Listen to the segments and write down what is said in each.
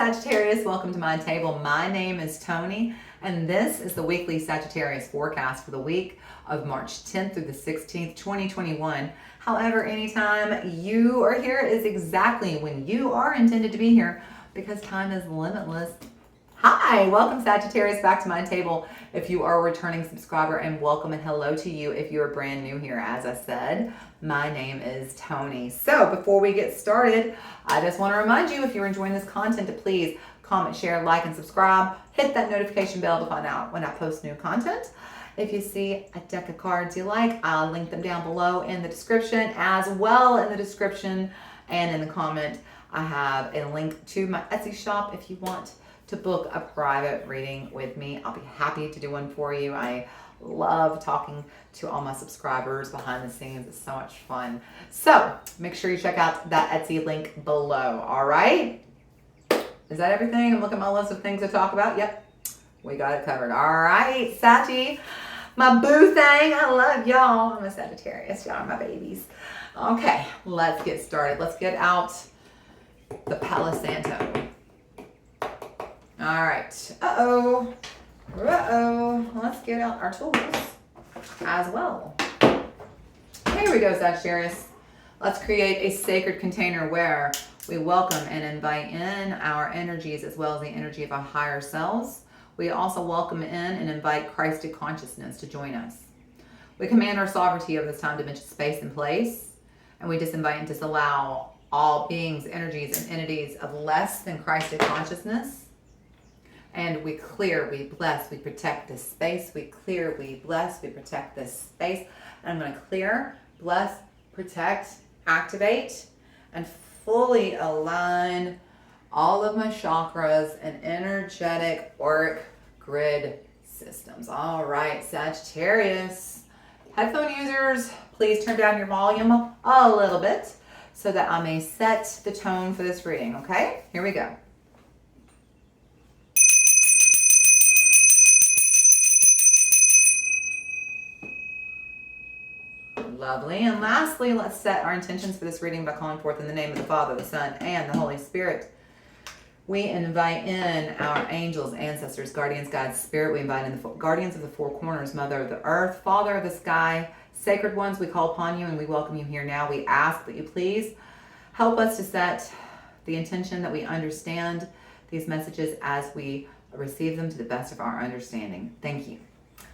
Sagittarius, welcome to my table. My name is Toni, and this is the weekly Sagittarius forecast for the week of March 10th through the 16th, 2021. However, anytime you are here is exactly when you are intended to be here because time is limitless. Hi, welcome Sagittarius back to my table if you are a returning subscriber, and welcome and hello to you if you are brand new here. As I said, my name is Toni. So before we get started, I just want to remind you, if you're enjoying this content, to please comment, share, like, and subscribe. Hit that notification bell to find out when I post new content. If you see a deck of cards you like, I'll link them down below in the description, as well in the description and in the comment. I have a link to my Etsy shop if you want to book a private reading with me. I'll be happy to do one for you. I love talking to all my subscribers behind the scenes. It's so much fun. So make sure you check out that Etsy link below. All right. Is that everything? I'm looking at my list of things to talk about. Yep. We got it covered. All right. Saggy, my boo thing. I love y'all. I'm a Sagittarius. Y'all are my babies. Okay. Let's get started. Let's get out the Palo Santo. All right. Uh-oh. Let's get out our tools as well. Here we go, Sagittarius. Let's create a sacred container where we welcome and invite in our energies as well as the energy of our higher selves. We also welcome in and invite Christic consciousness to join us. We command our sovereignty over this time, dimension, space, and place. And we disinvite and disallow all beings, energies, and entities of less than Christic consciousness. And we clear, we bless, we protect this space. We clear, we bless, we protect this space. And I'm going to clear, bless, protect, activate, and fully align all of my chakras and energetic auric grid systems. All right, Sagittarius. Headphone users, please turn down your volume a little bit so that I may set the tone for this reading, okay? Here we go. Lovely. And lastly, let's set our intentions for this reading by calling forth in the name of the Father, the Son, and the Holy Spirit. We invite in our angels, ancestors, guardians, guides, spirit. We invite in the guardians of the four corners, Mother of the earth, Father of the sky, sacred ones. We call upon you and we welcome you here now. We ask that you please help us to set the intention that we understand these messages as we receive them to the best of our understanding. Thank you.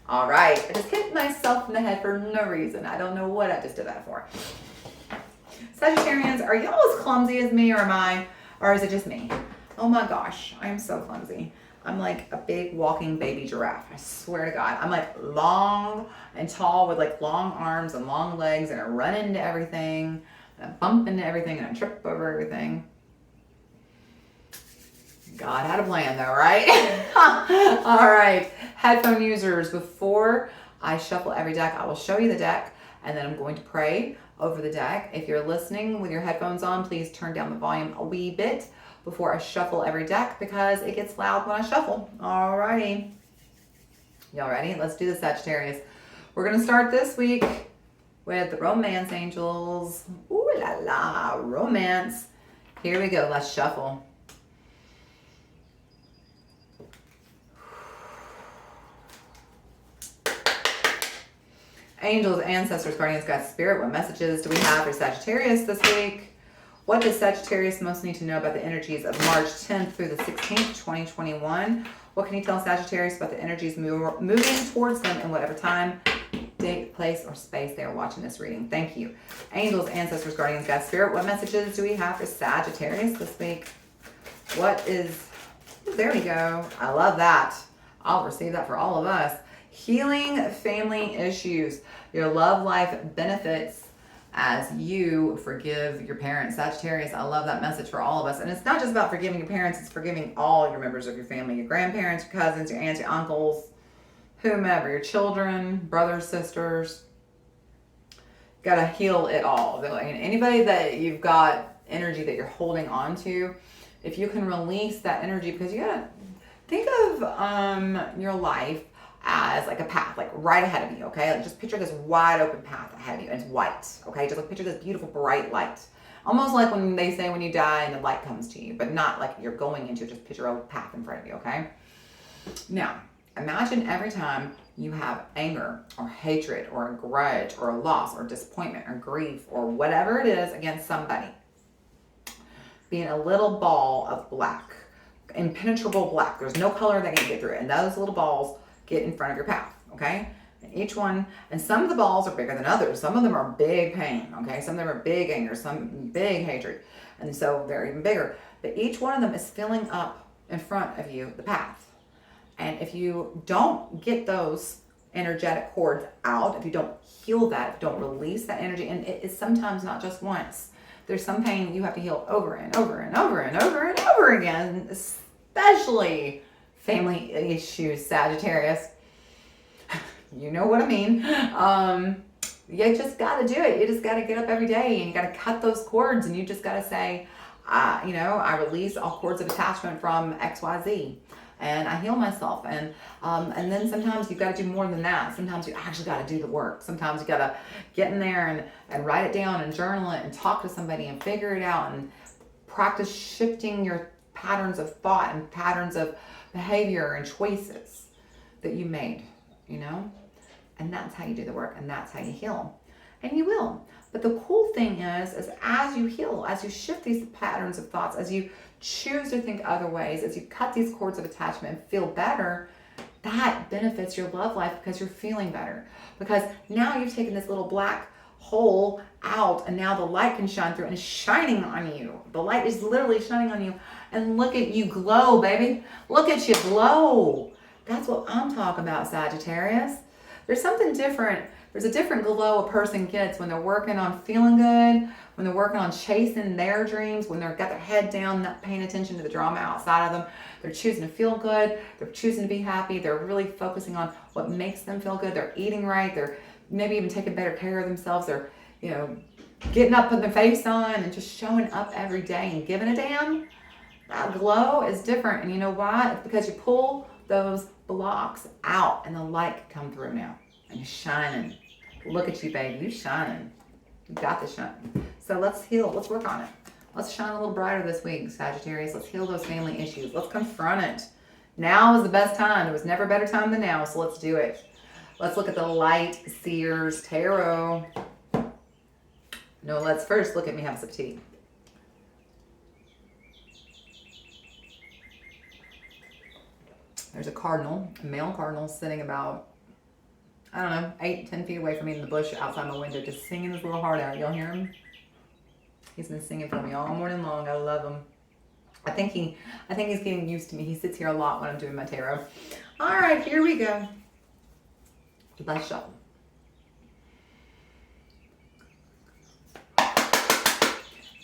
All right, I just hit myself in the head for no reason. I don't know what I just did that for. Sagittarians, are y'all as clumsy as me, or is it just me? Oh my gosh, I am so clumsy. I'm like a big walking baby giraffe. I swear to God. I'm like long and tall with like long arms and long legs, and I run into everything, and I bump into everything, and I trip over everything. God had a plan though, right? All right, headphone users, before I shuffle every deck, I will show you the deck and then I'm going to pray over the deck. If you're listening with your headphones on, please turn down the volume a wee bit before I shuffle every deck because it gets loud when I shuffle. All righty. Y'all ready? Let's do this, Sagittarius. We're going to start this week with the romance angels. Ooh la la, romance. Here we go. Let's shuffle. Angels, ancestors, guardians, guides, spirit, what messages do we have for Sagittarius this week? What does Sagittarius most need to know about the energies of March 10th through the 16th, 2021? What can you tell Sagittarius about the energies moving towards them in whatever time, date, place, or space they are watching this reading? Thank you. Angels, ancestors, guardians, guides, spirit, what messages do we have for Sagittarius this week? There we go. I love that. I'll receive that for all of us. Healing family issues. Your love life benefits as you forgive your parents. Sagittarius, I love that message for all of us. And it's not just about forgiving your parents, it's forgiving all your members of your family, your grandparents, your cousins, your aunts, your uncles, whomever, your children, brothers, sisters. Got to heal it all. Anybody that you've got energy that you're holding on to, if you can release that energy, because you got to think of your life as like a path, like right ahead of you, okay? Like just picture this wide open path ahead of you, and it's white, okay? Just like picture this beautiful bright light. Almost like when they say when you die and the light comes to you, but not like you're going into it, just picture a path in front of you, okay? Now, imagine every time you have anger or hatred or a grudge or a loss or disappointment or grief or whatever it is against somebody, being a little ball of black, impenetrable black. There's no color that can get through it. And those little balls get in front of your path, okay? And each one, and some of the balls are bigger than others. Some of them are big pain, okay? Some of them are big anger, some big hatred. And so they're even bigger. But each one of them is filling up in front of you the path. And if you don't get those energetic cords out, if you don't heal that, if you don't release that energy, and it is sometimes not just once. There's some pain you have to heal over and over and over and over and over again, especially family issues, Sagittarius. You know what I mean. You just got to do it. You just got to get up every day and you got to cut those cords, and you just got to say, I release all cords of attachment from XYZ. And I heal myself, and then sometimes you've got to do more than that. Sometimes you actually got to do the work. Sometimes you got to get in there and write it down and journal it and talk to somebody and figure it out and practice shifting your patterns of thought and patterns of behavior and choices that you made, and that's how you do the work, and that's how you heal, and you will. But the cool thing is as you heal, as you shift these patterns of thoughts, as you choose to think other ways, as you cut these cords of attachment and feel better, that benefits your love life because you're feeling better. Because now you've taken this little black hole out, and now the light can shine through, and it's shining on you. The light is literally shining on you, and look at you glow, baby. Look at you glow. That's what I'm talking about, Sagittarius. There's something different. There's a different glow a person gets when they're working on feeling good, when they're working on chasing their dreams, when they've got their head down, not paying attention to the drama outside of them. They're choosing to feel good. They're choosing to be happy. They're really focusing on what makes them feel good. They're eating right. They're maybe even taking better care of themselves. They're, getting up, putting their face on, and just showing up every day and giving a damn. That glow is different. And you know why? It's because you pull those blocks out and the light can come through now. And you're shining. Look at you, baby. You're shining. You got this shine. So let's heal. Let's work on it. Let's shine a little brighter this week, Sagittarius. Let's heal those family issues. Let's confront it. Now is the best time. There was never a better time than now, so let's do it. Let's look at the Light Seers Tarot. No, let's first look at me have a sip of tea. There's a cardinal, a male cardinal, sitting about, 8-10 feet away from me in the bush outside my window, just singing his little heart out. Y'all hear him? He's been singing for me all morning long. I love him. I think he's getting used to me. He sits here a lot when I'm doing my tarot. All right, here we go. Let's shuffle.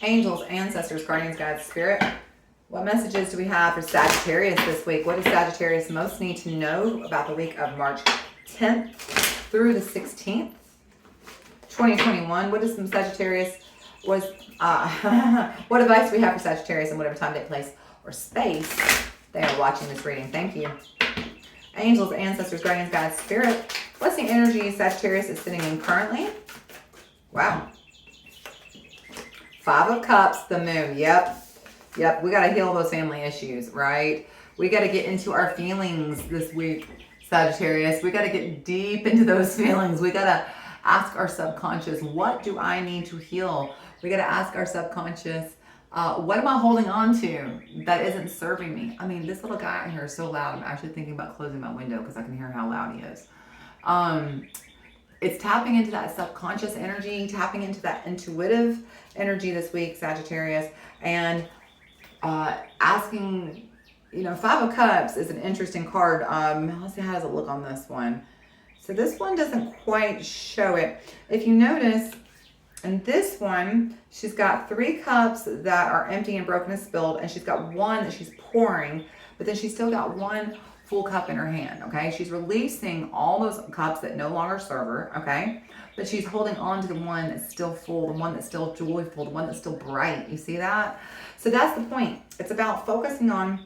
Angels, ancestors, guardians, guides, spirit. What messages do we have for Sagittarius this week? What does Sagittarius most need to know about the week of March 10th through the 16th, 2021? What is some Sagittarius what advice do we have for Sagittarius in whatever time, date, place, or space they are watching this reading? Thank you. Angels, ancestors, guardians, guides, spirit. What's the energy Sagittarius is sitting in currently? Wow. 5 of Cups, the moon. Yep. We got to heal those family issues, right? We got to get into our feelings this week, Sagittarius. We got to get deep into those feelings. We got to ask our subconscious, what do I need to heal? We got to ask our subconscious, what am I holding on to that isn't serving me? I mean, this little guy in here is so loud. I'm actually thinking about closing my window because I can hear how loud he is. It's tapping into that subconscious energy, tapping into that intuitive energy this week, Sagittarius, and asking, 5 of Cups is an interesting card. Let's see, how does it look on this one? So this one doesn't quite show it. If you notice, in this one, she's got 3 cups that are empty and broken and spilled, and she's got 1 that she's pouring, but then she's still got 1 full cup in her hand, okay? She's releasing all those cups that no longer serve her, okay? But she's holding on to the one that's still full, the one that's still joyful, the one that's still bright. You see that? So that's the point. It's about focusing on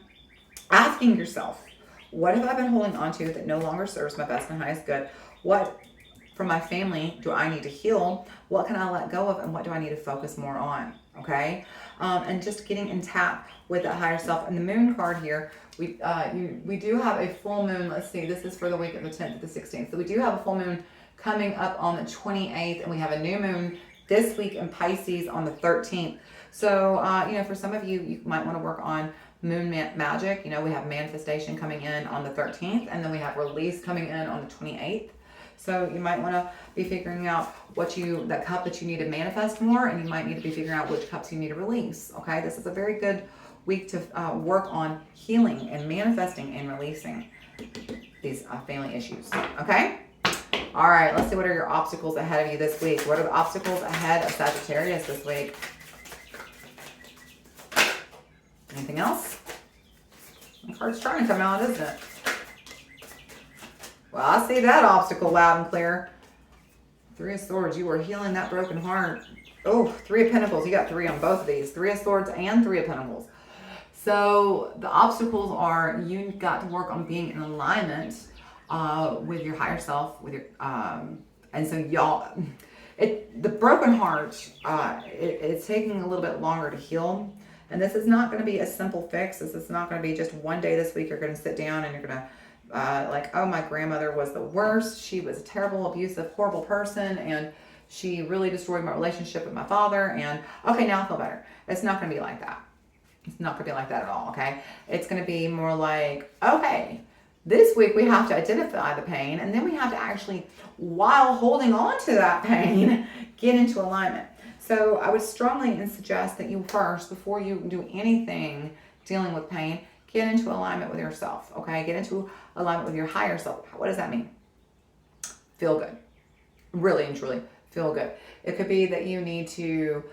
asking yourself, what have I been holding on to that no longer serves my best and highest good? What from my family do I need to heal? What can I let go of, and what do I need to focus more on? okay? And just getting in tap with that higher self. And the moon card here, we do have a full moon. Let's see, this is for the week of the 10th to the 16th. So we do have a full moon coming up on the 28th, and we have a new moon this week in Pisces on the 13th. So, for some of you, you might want to work on moon magic. We have manifestation coming in on the 13th, and then we have release coming in on the 28th. So you might want to be figuring out that cup that you need to manifest more, and you might need to be figuring out which cups you need to release. Okay, this is a very good week to work on healing and manifesting and releasing these family issues. Okay. All right, let's see, what are your obstacles ahead of you this week? What are the obstacles ahead of Sagittarius this week? Anything else? The card's trying to come out, isn't it? Well, I see that obstacle loud and clear. 3 of Swords, you are healing that broken heart. Oh, 3 of Pentacles, you got 3 on both of these. 3 of Swords and 3 of Pentacles. So the obstacles are, you got to work on being in alignment with your higher self, with your, and so y'all, the broken heart, it's taking a little bit longer to heal. And this is not going to be a simple fix. This is not going to be just one day this week you're going to sit down and you're going to, oh, my grandmother was the worst. She was a terrible, abusive, horrible person. And she really destroyed my relationship with my father. And okay, now I feel better. It's not going to be like that. It's not going to be like that at all, okay? It's going to be more like, okay, this week we have to identify the pain, and then we have to actually, while holding on to that pain, get into alignment. So I would strongly suggest that you first, before you do anything dealing with pain, get into alignment with yourself, okay? Get into alignment with your higher self. What does that mean? Feel good. Really and truly feel good. It could be that you need to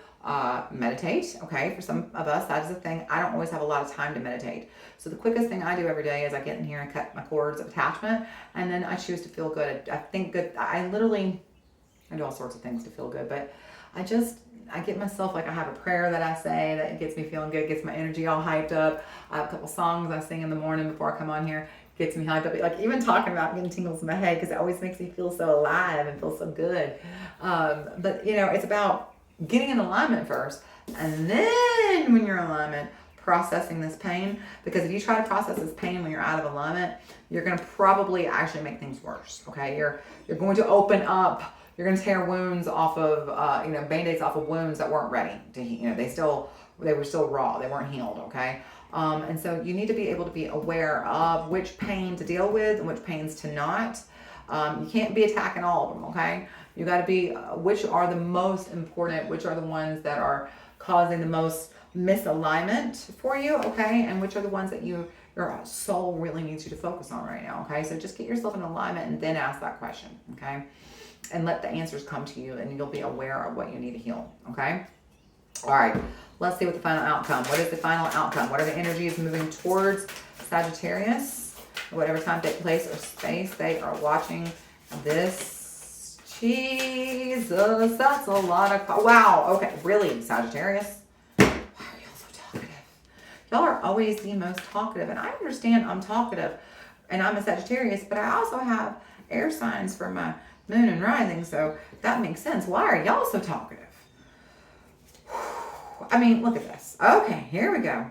meditate, okay? For some of us, that is a thing. I don't always have a lot of time to meditate. So the quickest thing I do every day is I get in here and cut my cords of attachment, and then I choose to feel good. I think good. I do all sorts of things to feel good, but I get myself, like, I have a prayer that I say that gets me feeling good, gets my energy all hyped up. I have a couple songs I sing in the morning before I come on here, gets me hyped up. Like, even talking about getting tingles in my head, because it always makes me feel so alive and feel so good. But, it's about getting in alignment first, and then when you're in alignment, processing this pain. Because if you try to process this pain when you're out of alignment, you're going to probably actually make things worse, okay? You're going to open up. You're going to tear wounds off of, Band-Aids off of wounds that weren't ready to heal. They were still raw. They weren't healed, okay? And so you need to be able to be aware of which pain to deal with and which pains to not. You can't be attacking all of them, okay? You got to be, which are the most important, which are the ones that are causing the most misalignment for you, okay? And which are the ones that your soul really needs you to focus on right now, okay? So just get yourself in alignment and then ask that question, okay? And let the answers come to you, and you'll be aware of what you need to heal, okay? All right, let's see what the final outcome. What is the final outcome? What are the energies moving towards Sagittarius? Whatever time, place, or space they are watching this. Jesus, that's a lot of... Wow, okay, really, Sagittarius? Why are y'all so talkative? Y'all are always the most talkative, and I understand I'm talkative, and I'm a Sagittarius, but I also have air signs for my moon and rising, so that makes sense. Why are y'all so talkative? I mean, look at this. Okay, here we go.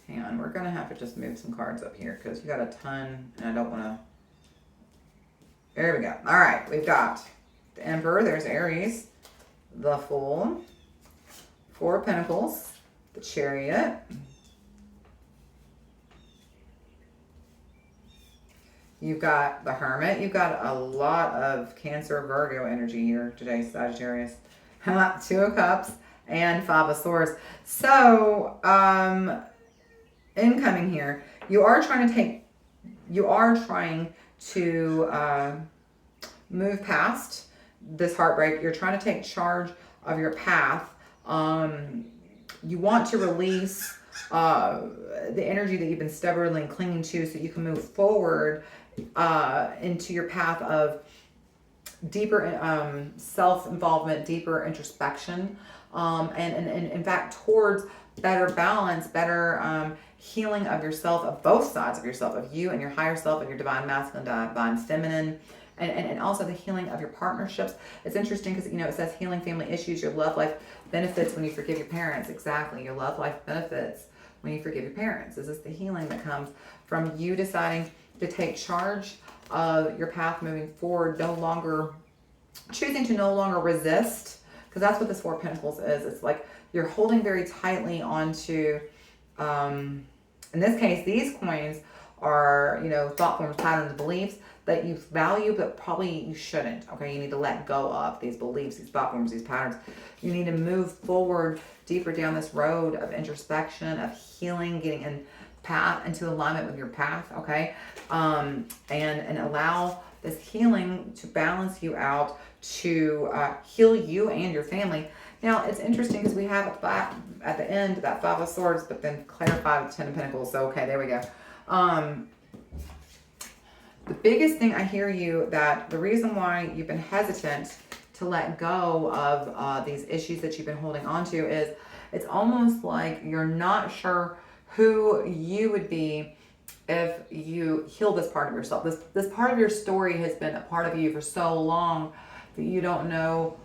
Hang on, we're going to have to just move some cards up here because you got a ton, and I don't want to... There we go. All right, we've got the Emperor. There's Aries, the Fool, 4 of Pentacles, the Chariot, you've got the Hermit. You've got a lot of Cancer, Virgo energy here today, Sagittarius. 2 of Cups and 5 of Swords. So, incoming here, you are trying to move past this heartbreak. You're trying to take charge of your path. You want to release the energy that you've been stubbornly clinging to so you can move forward into your path of deeper self-involvement, deeper introspection, and in fact towards better balance, better healing of yourself, of both sides of yourself, of you and your higher self, and your divine masculine, divine feminine, and also the healing of your partnerships. It's interesting because, it says healing family issues, your love life benefits when you forgive your parents. Exactly. Your love life benefits when you forgive your parents. This is the healing that comes from you deciding to take charge of your path moving forward, choosing to no longer resist, because that's what this Four of Pentacles is. It's like you're holding very tightly onto, in this case, these coins are, thought forms, patterns, beliefs that you value, but probably you shouldn't. Okay, you need to let go of these beliefs, these thought forms, these patterns. You need to move forward deeper down this road of introspection, of healing, getting into alignment with your path. Okay, and allow this healing to balance you out, to heal you and your family. Now, it's interesting because we have at the end that Five of Swords, but then clarified with Ten of Pentacles. So, okay, there we go. The biggest thing I hear you, that the reason why you've been hesitant to let go of these issues that you've been holding on to is it's almost like you're not sure who you would be if you heal this part of yourself. This part of your story has been a part of you for so long that you don't know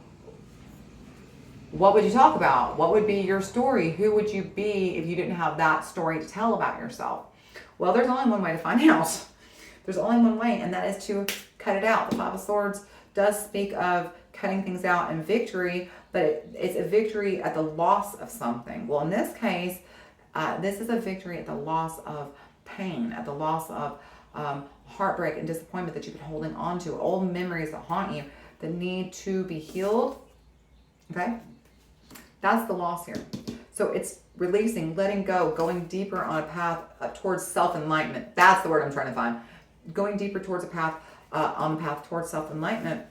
what would you talk about? What would be your story? Who would you be if you didn't have that story to tell about yourself? Well, there's only one way to find out. There's only one way, and that is to cut it out. The Five of Swords does speak of cutting things out and victory, but it's a victory at the loss of something. Well, in this case, this is a victory at the loss of pain, at the loss of heartbreak and disappointment that you've been holding on to, old memories that haunt you that need to be healed. Okay? That's the loss here. So it's releasing, letting go, going deeper on a path towards self-enlightenment. That's the word I'm trying to find. Going deeper towards a path, on the path towards self-enlightenment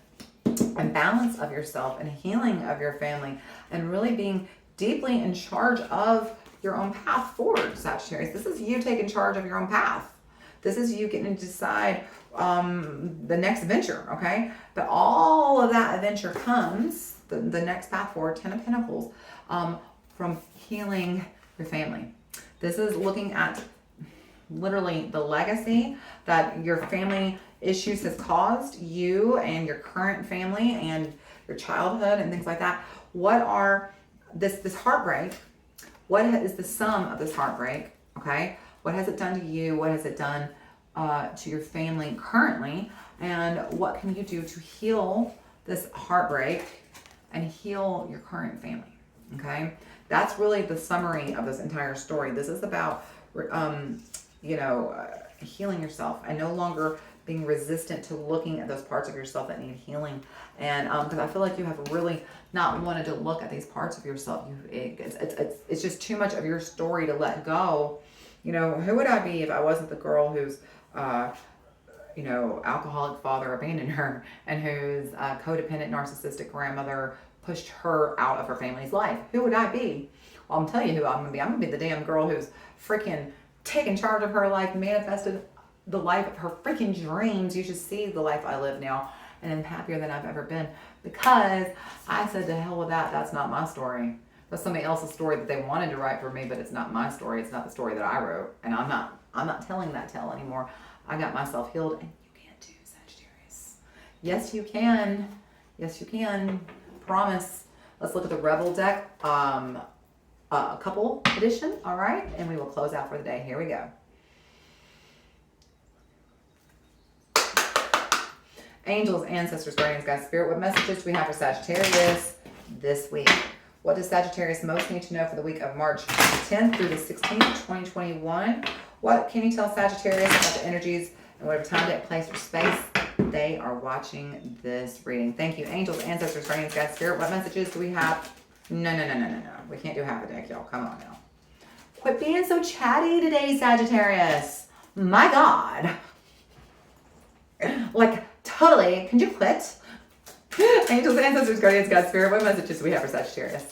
and balance of yourself and healing of your family and really being deeply in charge of your own path forward, Sagittarius. This is you taking charge of your own path. This is you getting to decide the next adventure, okay? But all of that adventure comes, the next path forward, Ten of Pentacles, from healing your family. This is looking at literally the legacy that your family issues has caused you and your current family and your childhood and things like that. What are this heartbreak? What is the sum of this heartbreak? Okay, what has it done to you? What has it done to your family currently? And what can you do to heal this heartbreak and heal your current family? Okay, that's really the summary of this entire story. This is about healing yourself and no longer being resistant to looking at those parts of yourself that need healing. And because I feel like you have really not wanted to look at these parts of yourself. It's just too much of your story to let go. Who would I be if I wasn't the girl whose alcoholic father abandoned her and whose codependent narcissistic grandmother pushed her out of her family's life? Who would I be? Well, I'm telling you who I'm gonna be. I'm gonna be the damn girl who's freaking taken charge of her life, manifested the life of her freaking dreams. You should see the life I live now, and I'm happier than I've ever been because I said to hell with that. That's not my story. That's somebody else's story that they wanted to write for me, but it's not my story. It's not the story that I wrote, and I'm not telling that tale anymore. I got myself healed, and you can too, Sagittarius. Yes, you can. Yes, you can. Promise. Let's look at the Rebel deck, couple edition. All right, and we will close out for the day. Here we go. Angels, ancestors, guardians, guides, spirit, what messages do we have for Sagittarius this week? What does Sagittarius most need to know for the week of March 10th through the 16th, 2021? What can you tell Sagittarius about the energies and whatever time, date, place, or space they are watching this reading? Thank you, angels, ancestors, guardians, guides, spirit. What messages do we have? No. We can't do half a deck, y'all. Come on now. Quit being so chatty today, Sagittarius. My God. Like, totally. Can you quit? Angels, ancestors, guardians, God, spirit. What messages do we have for Sagittarius?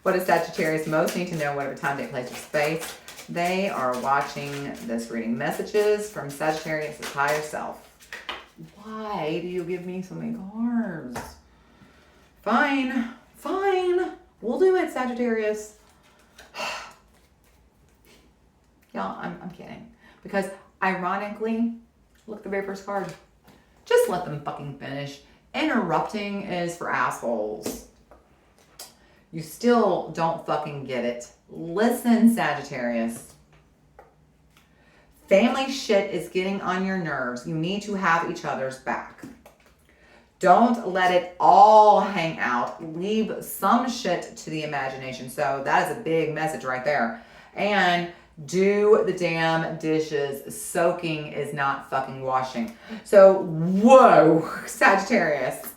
What does Sagittarius most need to know, whatever time, date, place, or space they are watching this reading? Messages from Sagittarius' higher self. Why do you give me so many cards? Fine. We'll do it, Sagittarius. Y'all, I'm kidding. Because ironically, look at the very first card. Just let them fucking finish. Interrupting is for assholes. You still don't fucking get it. Listen, Sagittarius. Family shit is getting on your nerves. You need to have each other's back. Don't let it all hang out. Leave some shit to the imagination. So that is a big message right there. And do the damn dishes. Soaking is not fucking washing. So, whoa, Sagittarius.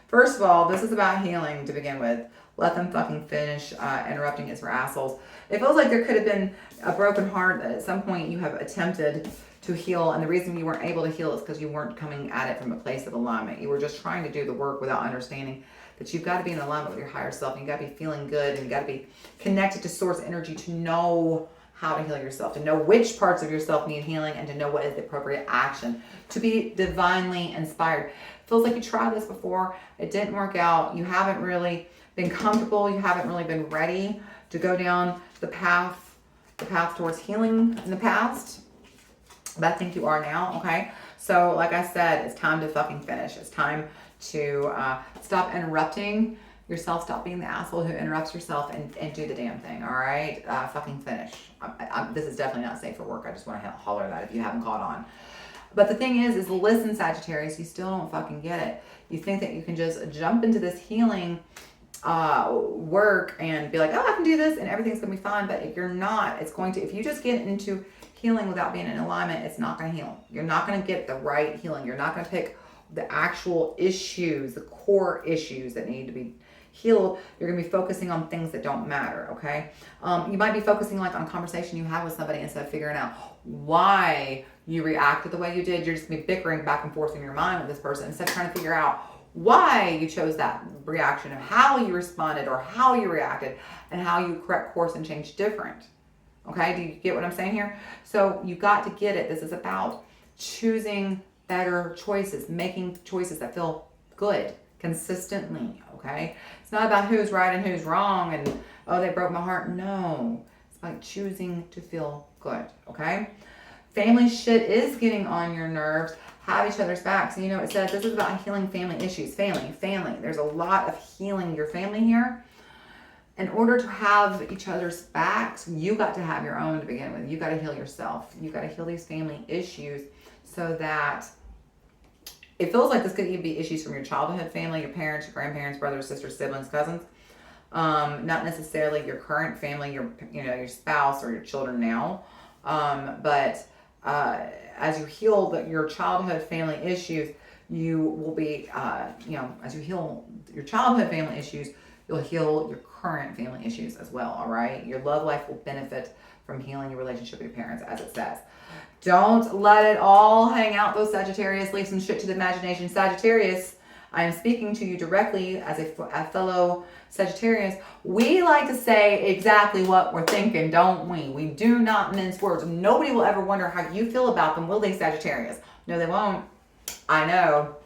First of all, this is about healing to begin with. Let them fucking finish. Interrupting is for assholes. It feels like there could have been a broken heart that at some point you have attempted to heal, and the reason you weren't able to heal is because you weren't coming at it from a place of alignment. You were just trying to do the work without understanding that you've got to be in alignment with your higher self, and you got to be feeling good, and you got to be connected to source energy to know how to heal yourself, to know which parts of yourself need healing, and to know what is the appropriate action to be divinely inspired. Feels like you tried this before, it didn't work out, you haven't really been comfortable, you haven't really been ready to go down the path towards healing in the past. But I think you are now, okay? So like I said, it's time to fucking finish. It's time to stop interrupting yourself. Stop being the asshole who interrupts yourself and do the damn thing, all right? Fucking finish. This is definitely not safe for work. I just want to holler that if you haven't caught on. But the thing is listen, Sagittarius, you still don't fucking get it. You think that you can just jump into this healing work and be like, oh, I can do this and everything's going to be fine. But if you're not, it's going to, if you just get into healing without being in alignment, it's not going to heal. You're not going to get the right healing. You're not going to pick the actual issues, the core issues that need to be healed. You're going to be focusing on things that don't matter, okay? You might be focusing like on a conversation you had with somebody instead of figuring out why you reacted the way you did. You're just going to be bickering back and forth in your mind with this person instead of trying to figure out why you chose that reaction and how you responded or how you reacted and how you correct course and change different. Okay, do you get what I'm saying here? So you got to get it. This is about choosing better choices, making choices that feel good consistently, okay? It's not about who's right and who's wrong and, oh, they broke my heart. No, it's about choosing to feel good, okay? Family shit is getting on your nerves. Have each other's backs. You know, it says this is about healing family issues. Family. There's a lot of healing your family here. In order to have each other's backs, you got to have your own to begin with. You got to heal yourself. You got to heal these family issues so that it feels like this could even be issues from your childhood family, your parents, your grandparents, brothers, sisters, siblings, cousins. Not necessarily your current family, your spouse or your children now. But as you heal your childhood family issues, you will be, as you heal your childhood family issues, you'll heal your current family issues as well, all right? Your love life will benefit from healing your relationship with your parents, as it says. Don't let it all hang out, though, Sagittarius. Leave some shit to the imagination. Sagittarius, I am speaking to you directly as a fellow Sagittarius. We like to say exactly what we're thinking, don't we? We do not mince words. Nobody will ever wonder how you feel about them, will they, Sagittarius? No, they won't. I know.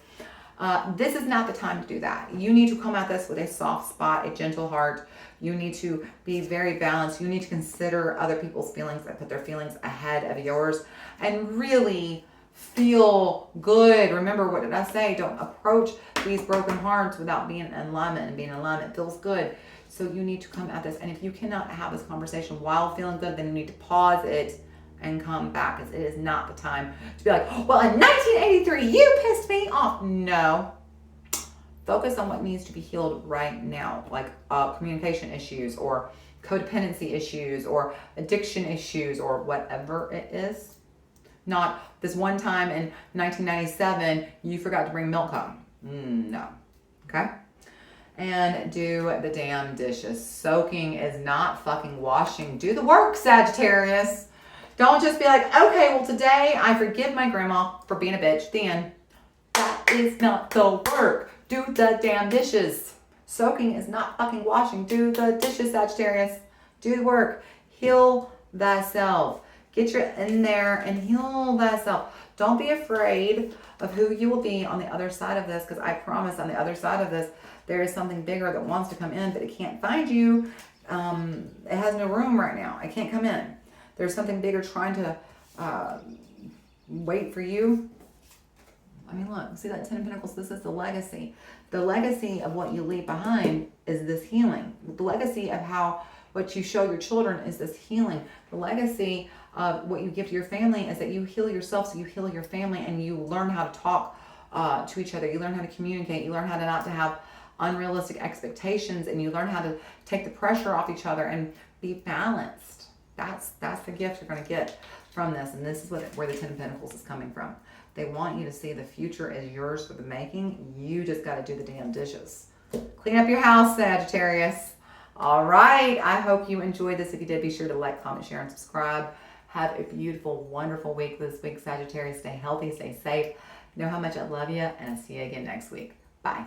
This is not the time to do that. You need to come at this with a soft spot, a gentle heart. You need to be very balanced. You need to consider other people's feelings and put their feelings ahead of yours and really feel good. Remember, what did I say? Don't approach these broken hearts without being in alignment, and being in alignment feels good. So you need to come at this. And if you cannot have this conversation while feeling good, then you need to pause it and come back. It is not the time to be like, well, in 1983, you pissed me off. No. Focus on what needs to be healed right now, like communication issues or codependency issues or addiction issues or whatever it is. Not this one time in 1997, you forgot to bring milk home. No. Okay? And do the damn dishes. Soaking is not fucking washing. Do the work, Sagittarius. Don't just be like, okay, well, today I forgive my grandma for being a bitch. The end. That is not the work. Do the damn dishes. Soaking is not fucking washing. Do the dishes, Sagittarius. Do the work. Heal thyself. Get your in there and heal thyself. Don't be afraid of who you will be on the other side of this, because I promise on the other side of this, there is something bigger that wants to come in, but it can't find you. It has no room right now. It can't come in. There's something bigger trying to wait for you. I mean, look, see that 10 of Pentacles? This is the legacy. The legacy of what you leave behind is this healing. The legacy of what you show your children is this healing. The legacy of what you give to your family is that you heal yourself, so you heal your family, and you learn how to talk to each other. You learn how to communicate. You learn how to not to have unrealistic expectations, and you learn how to take the pressure off each other and be balanced. That's the gift you're going to get from this, and this is where the 10 of Pentacles is coming from. They want you to see the future as yours for the making. You just got to do the damn dishes. Clean up your house, Sagittarius. All right. I hope you enjoyed this. If you did, be sure to like, comment, share, and subscribe. Have a beautiful, wonderful week this week, Sagittarius. Stay healthy, stay safe. You know how much I love you, and I'll see you again next week. Bye.